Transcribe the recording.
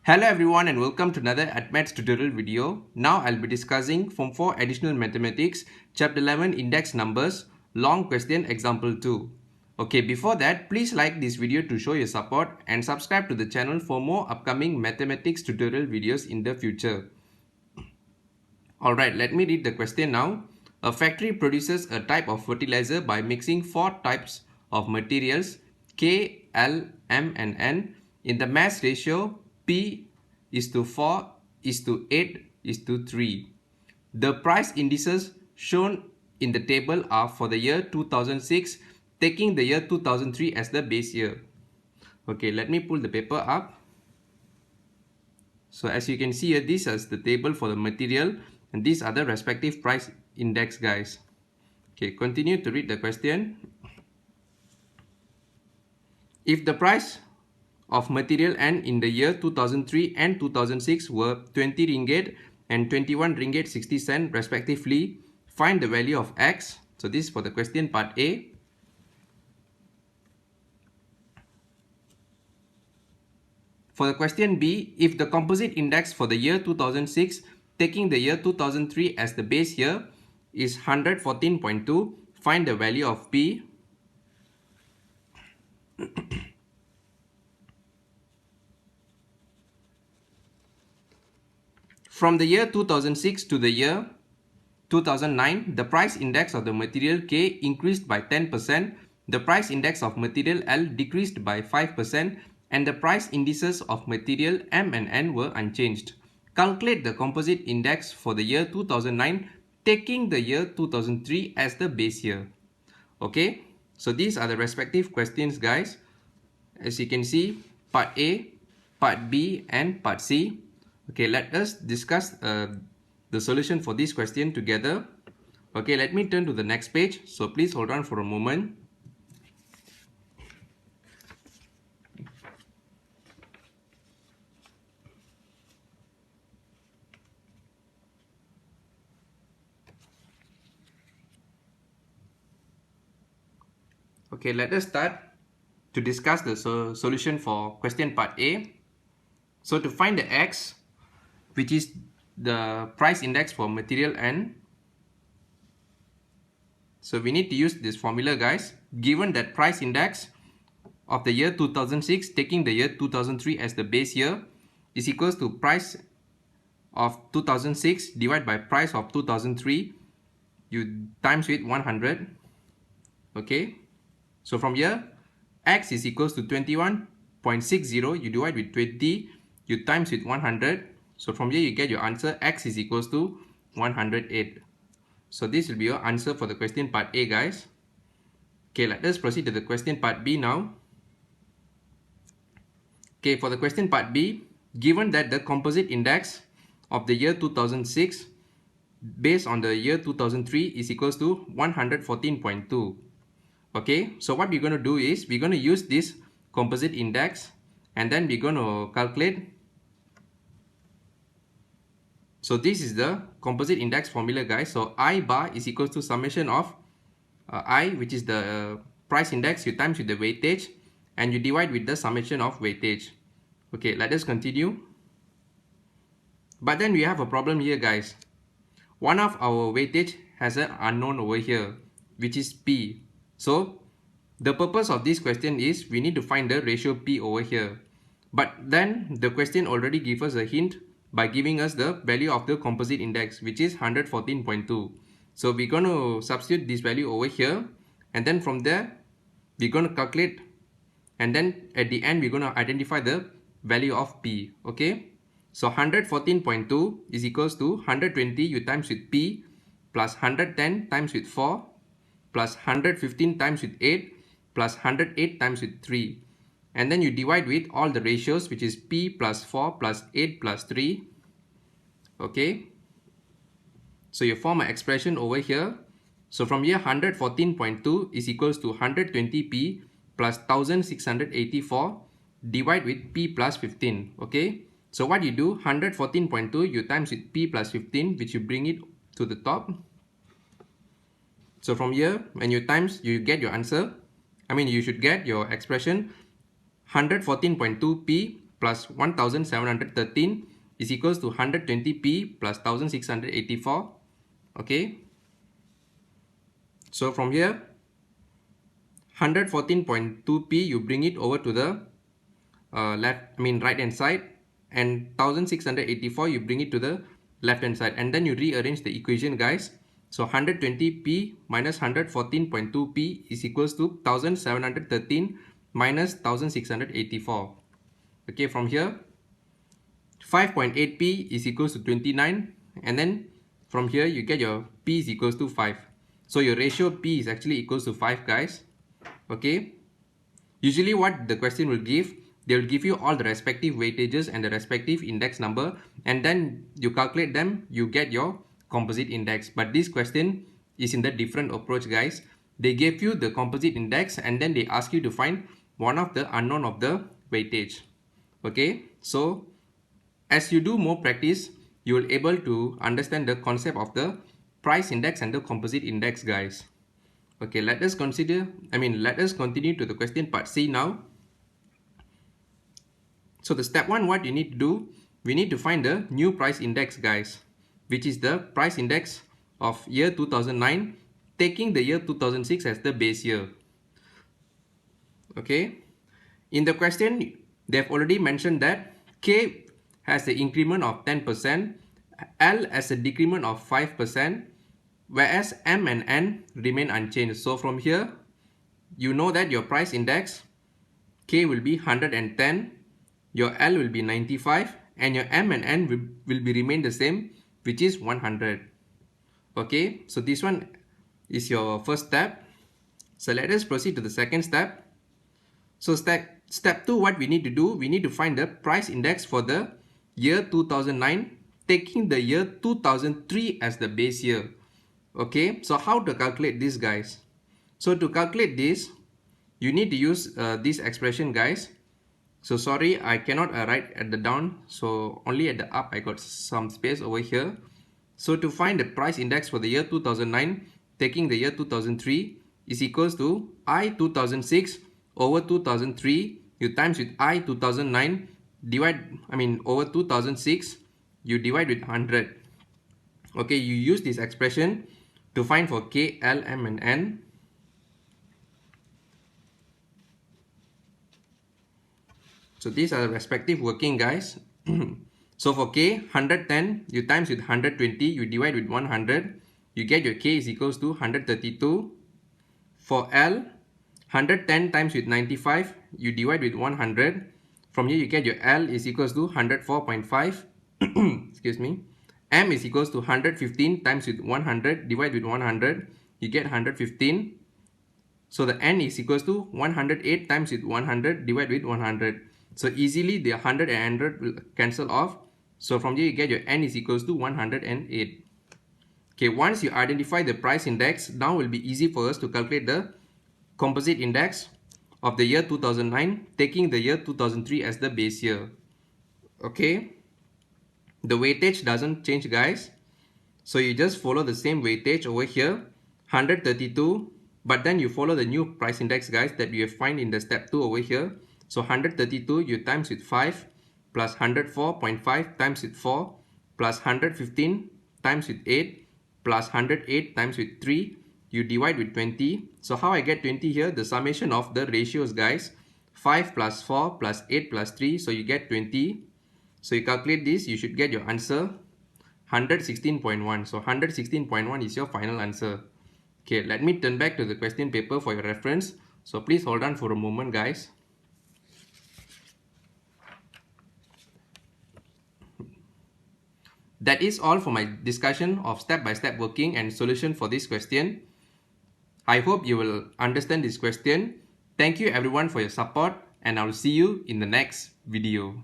Hello everyone and welcome to another AdMaths tutorial video. Now I'll be discussing Form 4 Additional Mathematics Chapter 11 Index Numbers Long Question Example 2. Okay, before that, please like this video to show your support and subscribe to the channel for more upcoming mathematics tutorial videos in the future. Alright, let me read the question now. A factory produces a type of fertilizer by mixing 4 types of materials K, L, M and N in the mass ratio P is to 4 is to 8 is to 3. The price indices shown in the table are for the year 2006, taking the year 2003 as the base year. Okay, let me pull the paper up. So as you can see here, this is the table for the material and these are the respective price index, guys. Okay, continue to read the question. If the price of material N in the year 2003 and 2006 were 20 ringgit and 21 ringgit 60 cent respectively, find the value of X. So this is for the question part A. For the question B, if the composite index for the year 2006, taking the year 2003 as the base year, is 114.2, find the value of P. From the year 2006 to the year 2009, the price index of the material K increased by 10%, the price index of material L decreased by 5%, and the price indices of material M and N were unchanged. Calculate the composite index for the year 2009, taking the year 2003 as the base year. Okay, so these are the respective questions, guys. As you can see, part A, part B, and part C. Okay, let us discuss the solution for this question together. Okay, let me turn to the next page. So please hold on for a moment. Okay, let us start to discuss the solution for question part A. So to find the X, which is the price index for material N, so we need to use this formula, guys. Given that price index of the year 2006, taking the year 2003 as the base year, is equals to price of 2006 divided by price of 2003, you times with 100. Okay, so from here, X is equals to 21.60, you divide with 20, you times with 100. So from here you get your answer, X is equals to 108. So this will be your answer for the question part A, guys. Okay, let us proceed to the question part B now. Okay, for the question part B, given that the composite index of the year 2006 based on the year 2003 is equals to 114.2. Okay, so what we're going to do is we're going to use this composite index and then we're going to calculate. So this is the composite index formula, guys. So I bar is equals to summation of I, which is the price index, you times with the weightage and you divide with the summation of weightage. Okay, let us continue. But then we have a problem here, guys. One of our weightage has an unknown over here, which is P. So the purpose of this question is we need to find the ratio P over here. But then the question already gives us a hint by giving us the value of the composite index, which is 114.2. So we're going to substitute this value over here, and then from there we're going to calculate, and then at the end we're going to identify the value of P. Okay, so 114.2 is equals to 120 you times with P plus 110 times with 4 plus 115 times with 8 plus 108 times with 3, and then you divide with all the ratios, which is P plus 4 plus 8 plus 3. Okay, so you form an expression over here. So from here 114.2 is equals to 120P plus 1684 divide with P plus 15. Okay, so what you do, 114.2 you times with P plus 15, which you bring it to the top. So from here, when you times, you get your answer. I mean, you should get your expression 114.2P plus 1713 is equals to 120p plus 1684. Okay, so from here 114.2p you bring it over to the right hand side, and 1684 you bring it to the left hand side, and then you rearrange the equation, guys. So 120p minus 114.2p is equals to 1713 minus 1684. Okay, from here 5.8p is equals to 29, and then from here you get your p is equals to 5. So your ratio p is actually equals to 5, guys. Okay, usually what the question will give, they will give you all the respective weightages and the respective index number, and then you calculate them, you get your composite index. But this question is in the different approach, guys. They gave you the composite index and then they ask you to find one of the unknown of the weightage. Okay, so as you do more practice, you will able to understand the concept of the price index and the composite index, guys. Okay, let us continue to the question part C now. So the step 1, what you need to do, we need to find the new price index, guys, which is the price index of year 2009, taking the year 2006 as the base year. Okay, in the question, they've already mentioned that K has the increment of 10%, L has a decrement of 5%, whereas M and N remain unchanged. So from here, you know that your price index, K will be 110, your L will be 95, and your M and N will be remain the same, which is 100. Okay, so this one is your first step. So let us proceed to the second step. So step 2, what we need to do, we need to find the price index for the year 2009, taking the year 2003 as the base year. Okay, so how to calculate this, guys? So to calculate this, you need to use this expression, guys. So sorry, I cannot write at the down, so only at the up I got some space over here. So to find the price index for the year 2009, taking the year 2003 is equals to I 2006 over 2003, you times with I 2009, over 2006, you divide with 100. Okay, you use this expression to find for K, L, M and N. So these are the respective working, guys. So for K, 110, you times with 120, you divide with 100, you get your K is equals to 132. For L, 110 times with 95, you divide with 100. From here you get your L is equals to 104.5. Excuse me. M is equals to 115 times with 100, divide with 100, you get 115. So the N is equals to 108 times with 100, divide with 100. So easily the 100 and 100 will cancel off. So from here you get your N is equals to 108. Okay, once you identify the price index, now will be easy for us to calculate the composite index of the year 2009, taking the year 2003 as the base year. Okay, the weightage doesn't change, guys. So you just follow the same weightage over here, 132, but then you follow the new price index, guys, that you have find in the step 2 over here. So 132 you times with 5 plus 104.5 times with 4 plus 115 times with 8 plus 108 times with 3, you divide with 20. So how I get 20 here? The summation of the ratios, guys. 5 plus 4 plus 8 plus 3, so you get 20. So you calculate this, you should get your answer 116.1. So 116.1 is your final answer. Okay, let me turn back to the question paper for your reference. So please hold on for a moment, guys. That is all for my discussion of step-by-step working and solution for this question. I hope you will understand this question. Thank you everyone for your support, and I will see you in the next video.